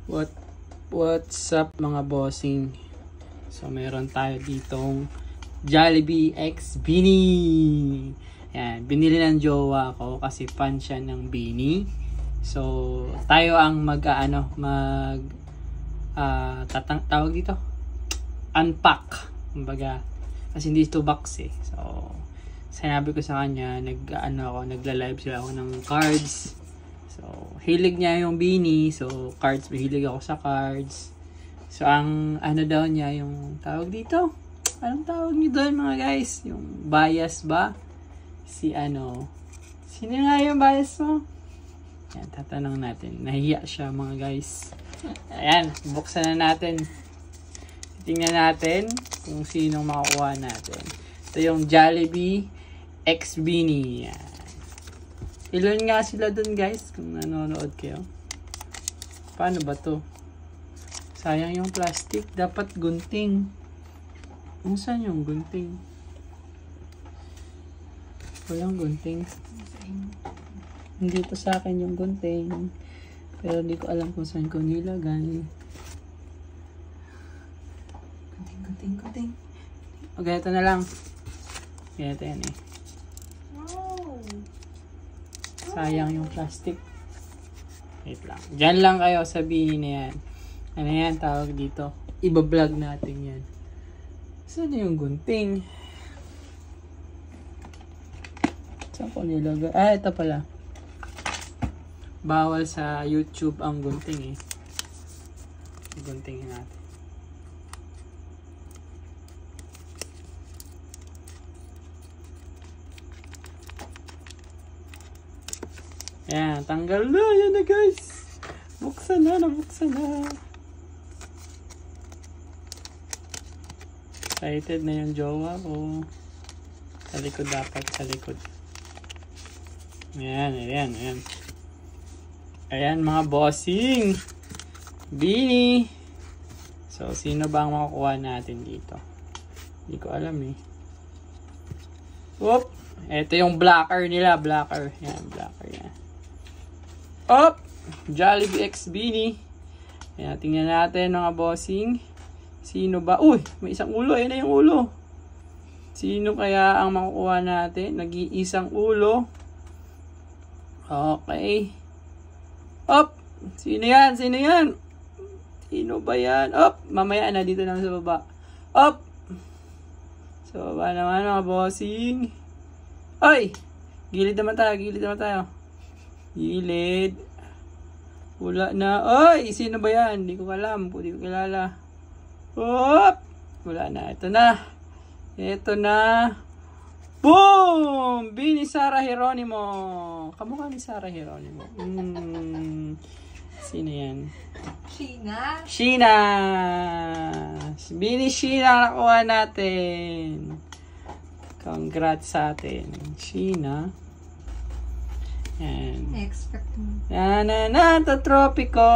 What's up mga bossing? So meron tayo ditong Jollibee X Beanie. Yan, binili ng jowa ko kasi fan siya ng beanie. So tayo ang tawag dito, unpack kumbaga, kasi hindi ito box eh. So sinabi ko sa kanya, nagla-live sila ako ng cards. So, hilig niya yung beanie. So, cards. Mahilig ako sa cards. So, ang daw niya, yung tawag dito. Anong tawag niyo doon mga guys? Yung bias ba? Sino nga yung bias mo? Yan, tatanong natin. Nahiya siya mga guys. Ayan, buksan na natin. Tingnan natin kung sinong makukuha natin. Ito yung Jollibee X Beanie. Yan. Ilan nga sila dun guys kung nanonood kayo. Paano ba to? Sayang yung plastic. Dapat gunting. Saan yung gunting? Walang gunting. Hindi to sa akin yung gunting. Pero hindi ko alam kung saan ko nilagay. Gunting. O ganito na lang. Ganito yan eh. Sayang yung plastic. Wait lang. Diyan lang kayo, sabihin na yan. Ano yan tawag dito? Iba-vlog natin yan. Saan yung gunting? Saan ko nilagay? Ito pala. Bawal sa YouTube ang gunting eh. Guntingin natin. Ayan, tanggal na. Yan na guys. Buksan na. Excited na yung jowa ko. Sa likod dapat. Sa likod. Ayan. Ayan mga bossing. Beanie. So, sino ba ang makukuha natin dito? Hindi ko alam eh. Whoop! Ito yung blacker nila. Blacker. Yan, blacker yan. Op! Jollibee X Beanie. Ayan, tingnan natin mga bossing. Sino ba? Uy! May isang ulo. Ayan na yung ulo. Sino kaya ang makukuha natin? Nag-iisang ulo. Okay. Op! Sino yan? Sino ba yan? Op! Mamaya na. Dito naman sa baba. Op! Sa baba naman mga bossing. Ay! Gilid naman tayo. Gilid. Wala na. Ay! Sino ba yan? Hindi ko alam. Hindi ko kilala. Hop! Wala na. Ito na. Boom! Beanie Sara Geronimo. Kamukha ni Sara Geronimo. Sino yan? Sheena. Beanie Sheena nakuha natin. Congrats sa atin. Sheena. Yan. Expect mo. Tropiko.